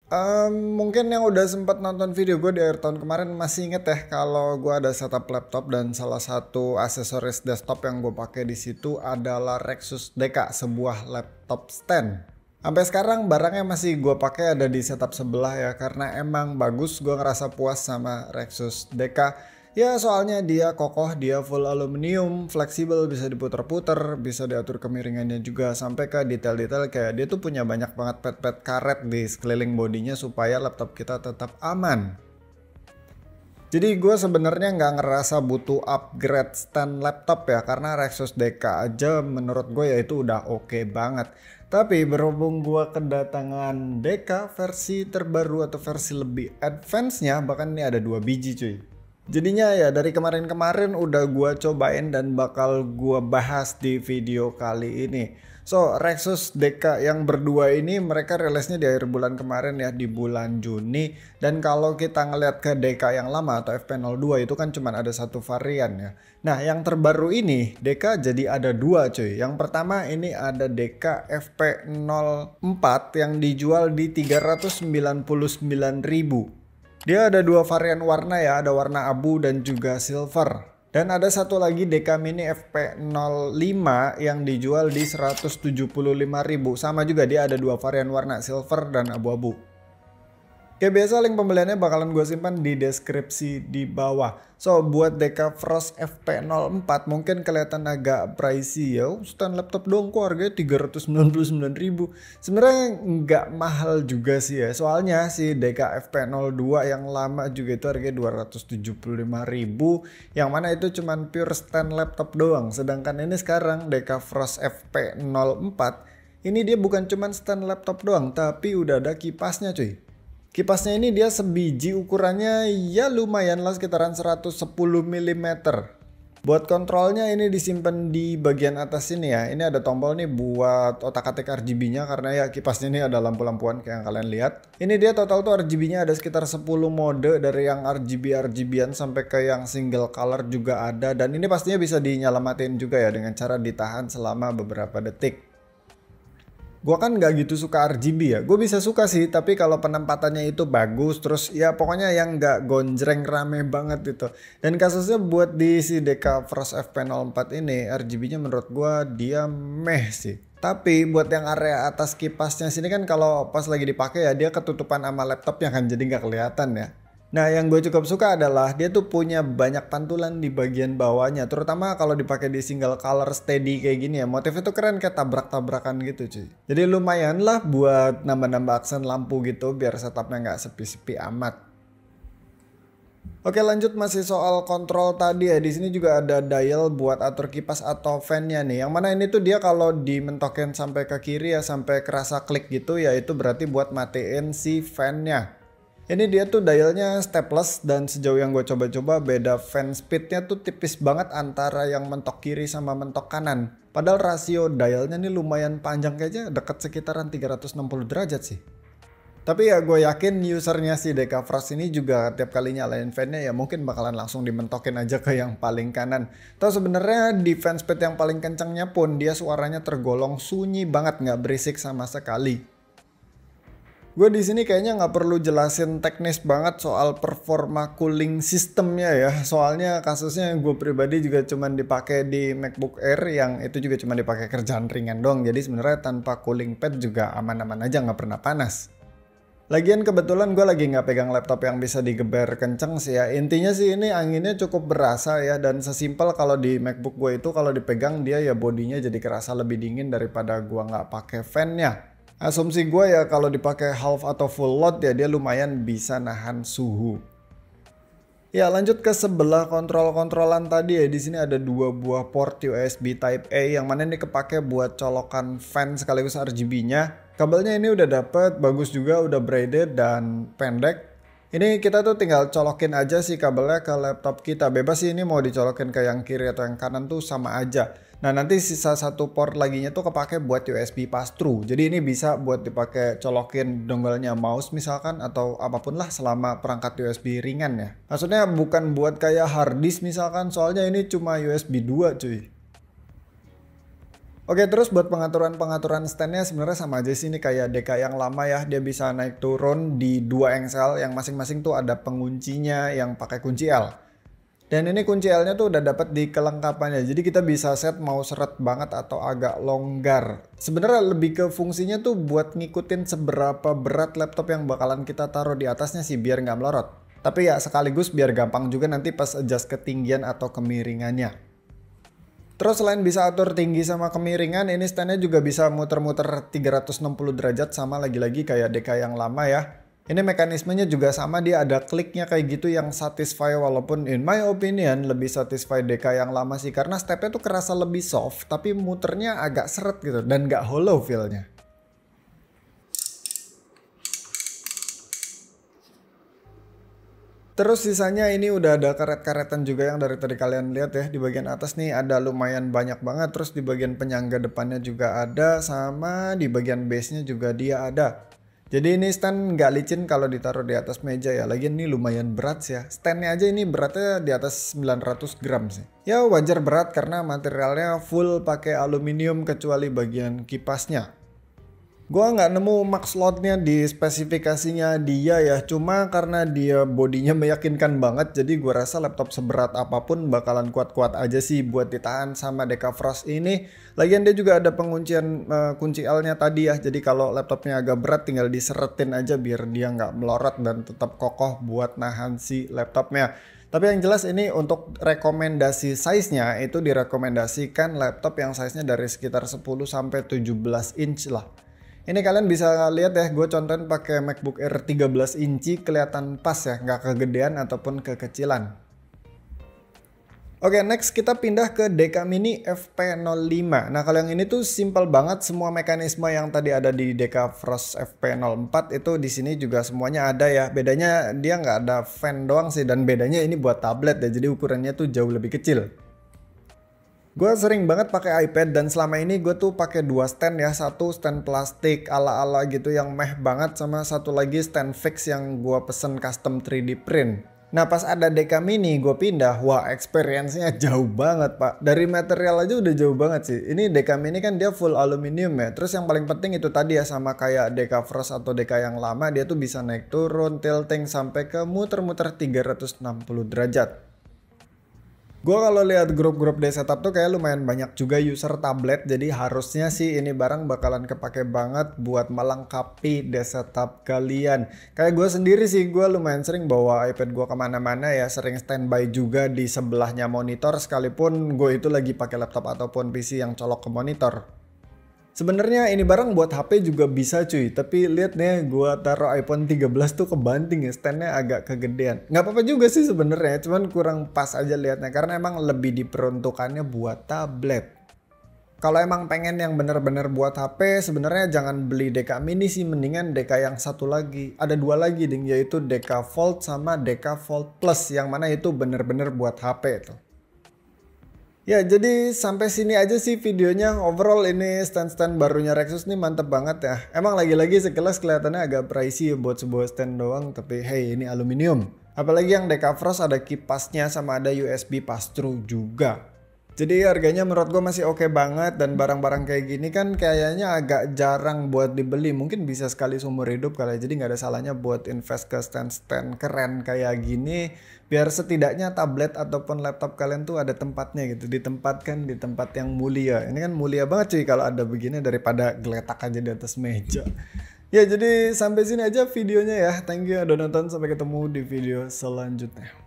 Mungkin yang udah sempat nonton video gue di akhir tahun kemarin masih inget ya kalau gue ada setup laptop dan salah satu aksesoris desktop yang gue pakai di situ adalah Rexus DK, sebuah laptop stand. Sampai sekarang barangnya masih gue pakai ada di setup sebelah ya karena emang bagus, gue ngerasa puas sama Rexus DK. Ya soalnya dia kokoh, dia full aluminium, fleksibel, bisa diputer-puter, bisa diatur kemiringannya juga sampai ke detail-detail kayak dia tuh punya banyak banget pet-pet karet di sekeliling bodinya supaya laptop kita tetap aman. Jadi gue sebenarnya nggak ngerasa butuh upgrade stand laptop ya karena Rexus DK aja menurut gue ya itu udah oke banget. Tapi berhubung gue kedatangan DK versi terbaru atau versi lebih advance-nya, bahkan ini ada 2 biji cuy. Jadinya ya dari kemarin-kemarin udah gua cobain dan bakal gua bahas di video kali ini. So, Rexus DK yang berdua ini mereka rilisnya di akhir bulan kemarin ya, di bulan Juni. Dan kalau kita ngeliat ke DK yang lama atau FP02 itu kan cuma ada satu varian ya. Nah, yang terbaru ini DK jadi ada dua cuy. Yang pertama ini ada DK FP04 yang dijual di 399.000. Dia ada dua varian warna ya, ada warna abu dan juga silver. Dan ada satu lagi DK Mini FP05 yang dijual di 175.000. Sama juga dia ada dua varian warna silver dan abu-abu. Kayak biasa link pembeliannya bakalan gue simpan di deskripsi di bawah. So buat DK Frost FP04 mungkin kelihatan agak pricey ya. Stand laptop dong kok harganya 399.000. Sebenarnya nggak mahal juga sih ya. Soalnya si DK FP02 yang lama juga itu harganya 275.000. Yang mana itu cuman pure stand laptop doang. Sedangkan ini sekarang DK Frost FP04 ini dia bukan cuman stand laptop doang tapi udah ada kipasnya cuy. Kipasnya ini dia sebiji ukurannya ya lumayan lah sekitaran 110 mm. Buat kontrolnya ini disimpan di bagian atas sini ya. Ini ada tombol nih buat otak-atik RGB-nya karena ya kipasnya ini ada lampu-lampuan kayak yang kalian lihat. Ini dia total tuh RGB-nya ada sekitar 10 mode dari yang RGB-RGB-an sampai ke yang single color juga ada. Dan ini pastinya bisa dinyalamatin juga ya dengan cara ditahan selama beberapa detik. Gue kan nggak gitu suka RGB ya. Gue bisa suka sih, tapi kalau penempatannya itu bagus, terus ya pokoknya yang nggak gonjreng rame banget gitu. Dan kasusnya buat di si DK Frost FP04 ini, RGB-nya menurut gue dia meh sih. Tapi buat yang area atas kipasnya sini kan kalau pas lagi dipakai ya dia ketutupan sama laptopnya kan jadi nggak kelihatan ya. Nah yang gue cukup suka adalah dia tuh punya banyak pantulan di bagian bawahnya. Terutama kalau dipakai di single color steady kayak gini ya. Motif itu keren kayak tabrak-tabrakan gitu cuy. Jadi lumayan lah buat nambah-nambah aksen lampu gitu biar setupnya nggak sepi-sepi amat. Oke lanjut masih soal kontrol tadi ya. Di sini juga ada dial buat atur kipas atau fan-nya nih. Yang mana ini tuh dia kalau dimentokin sampai ke kiri ya sampai kerasa klik gitu ya itu berarti buat matiin si fan-nya. Ini dia tuh dialnya stepless dan sejauh yang gue coba-coba beda fan speednya tuh tipis banget antara yang mentok kiri sama mentok kanan. Padahal rasio dialnya nih lumayan panjang kayaknya deket sekitaran 360 derajat sih. Tapi ya gue yakin usernya si DK Frost ini juga tiap kali nyalain fan-nya ya mungkin bakalan langsung dimentokin aja ke yang paling kanan. Tahu sebenarnya di fan speed yang paling kencangnya pun dia suaranya tergolong sunyi banget nggak berisik sama sekali. Gue di sini kayaknya nggak perlu jelasin teknis banget soal performa cooling sistemnya ya. Soalnya kasusnya gue pribadi juga cuman dipakai di MacBook Air yang itu juga cuma dipakai kerjaan ringan dong. Jadi sebenarnya tanpa cooling pad juga aman-aman aja nggak pernah panas. Lagian kebetulan gue lagi nggak pegang laptop yang bisa digeber kenceng sih ya. Intinya sih ini anginnya cukup berasa ya dan sesimpel kalau di MacBook gue itu kalau dipegang dia ya bodinya jadi kerasa lebih dingin daripada gue nggak pakai fan-nya. Asumsi gue ya kalau dipakai half atau full load ya dia lumayan bisa nahan suhu. Ya lanjut ke sebelah kontrol-kontrolan tadi ya di sini ada dua buah port USB Type A yang mana ini kepake buat colokan fan sekaligus RGB-nya. Kabelnya ini udah dapet, bagus juga, udah braided dan pendek. Ini kita tuh tinggal colokin aja sih kabelnya ke laptop kita. Bebas sih ini mau dicolokin ke yang kiri atau yang kanan tuh sama aja. Nah nanti sisa satu port laginya tuh kepake buat USB pass-through. Jadi ini bisa buat dipakai colokin dongle-nya mouse misalkan atau apapun lah selama perangkat USB ringan ya. Maksudnya bukan buat kayak hard disk misalkan soalnya ini cuma USB 2 cuy. Oke, terus buat pengaturan standnya sebenarnya sama aja sih, ini kayak DK yang lama ya. Dia bisa naik turun di 2 engsel yang masing-masing tuh ada penguncinya yang pakai kunci L. Dan ini kunci L-nya tuh udah dapat di kelengkapannya. Jadi kita bisa set mau seret banget atau agak longgar. Sebenarnya lebih ke fungsinya tuh buat ngikutin seberapa berat laptop yang bakalan kita taruh di atasnya sih biar nggak melorot. Tapi ya sekaligus biar gampang juga nanti pas adjust ketinggian atau kemiringannya. Terus selain bisa atur tinggi sama kemiringan, ini standnya juga bisa muter-muter 360 derajat sama lagi-lagi kayak DK yang lama ya. Ini mekanismenya juga sama, dia ada kliknya kayak gitu yang satisfy, walaupun in my opinion lebih satisfy DK yang lama sih. Karena stepnya tuh kerasa lebih soft, tapi muternya agak seret gitu dan nggak hollow feel-nya. Terus sisanya ini udah ada karet-karetan juga yang dari tadi kalian lihat ya. Di bagian atas nih ada lumayan banyak banget. Terus di bagian penyangga depannya juga ada. Sama di bagian base-nya juga dia ada. Jadi ini stand nggak licin kalau ditaruh di atas meja ya. Lagian ini lumayan berat sih ya. Standnya aja ini beratnya di atas 900 gram sih. Ya wajar berat karena materialnya full pakai aluminium kecuali bagian kipasnya. Gua nggak nemu max load-nya di spesifikasinya dia ya, cuma karena dia bodinya meyakinkan banget, jadi gua rasa laptop seberat apapun bakalan kuat-kuat aja sih buat ditahan sama Dekafrost ini. Lagian dia juga ada penguncian kunci L-nya tadi ya, jadi kalau laptopnya agak berat tinggal diseretin aja biar dia nggak melorot dan tetap kokoh buat nahan si laptopnya. Tapi yang jelas ini untuk rekomendasi size-nya itu direkomendasikan laptop yang size-nya dari sekitar 10 sampai 17 inch lah. Ini kalian bisa lihat ya, gue contohin pakai MacBook Air 13 inci kelihatan pas ya, nggak kegedean ataupun kekecilan. Oke, next kita pindah ke DK Mini FP05. Nah, kalau yang ini tuh simple banget, semua mekanisme yang tadi ada di Dekafrost FP04 itu di sini juga semuanya ada ya. Bedanya dia nggak ada fan doang sih, dan bedanya ini buat tablet ya, jadi ukurannya tuh jauh lebih kecil. Gue sering banget pakai iPad dan selama ini gue tuh pakai 2 stand ya, satu stand plastik ala-ala gitu yang meh banget, sama satu lagi stand fix yang gue pesen custom 3D print. Nah pas ada DK Mini gue pindah, wah experience-nya jauh banget pak. Dari material aja udah jauh banget sih. Ini DK Mini kan dia full aluminium ya. Terus yang paling penting itu tadi ya, sama kayak Dekafrost atau DK yang lama, dia tuh bisa naik turun, tilting sampai ke muter-muter 360 derajat. Gue kalau lihat grup-grup di setup tuh kayak lumayan banyak juga user tablet, jadi harusnya sih ini barang bakalan kepake banget buat melengkapi desktop kalian. Kayak gue sendiri sih, gue lumayan sering bawa iPad gue kemana-mana ya, sering standby juga di sebelahnya monitor sekalipun gue itu lagi pakai laptop ataupun PC yang colok ke monitor. Sebenarnya ini barang buat HP juga bisa cuy, tapi lihat nih gue taruh iPhone 13 tuh kebanting ya, standnya agak kegedean. Nggak apa-apa juga sih sebenarnya, cuman kurang pas aja liatnya karena emang lebih diperuntukannya buat tablet. Kalau emang pengen yang bener-bener buat HP, sebenarnya jangan beli DK Mini sih, mendingan DK yang satu lagi. Ada 2 lagi ding, yaitu DK Fold sama DK Fold Plus, yang mana itu bener-bener buat HP tuh. Ya jadi sampai sini aja sih videonya. Overall ini stand-stand barunya Rexus nih mantep banget ya. Emang lagi-lagi sekilas kelihatannya agak pricey buat sebuah stand doang, tapi hey ini aluminium. Apalagi yang Dekafrost ada kipasnya sama ada USB pass-through juga. Jadi harganya menurut gue masih oke banget, dan barang-barang kayak gini kan kayaknya agak jarang buat dibeli. Mungkin bisa sekali seumur hidup kali, jadi nggak ada salahnya buat invest ke stand-stand keren kayak gini. Biar setidaknya tablet ataupun laptop kalian tuh ada tempatnya gitu, ditempatkan di tempat yang mulia. Ini kan mulia banget cuy kalau ada begini daripada geletak aja di atas meja. Ya jadi sampai sini aja videonya ya. Thank you udah nonton, sampai ketemu di video selanjutnya.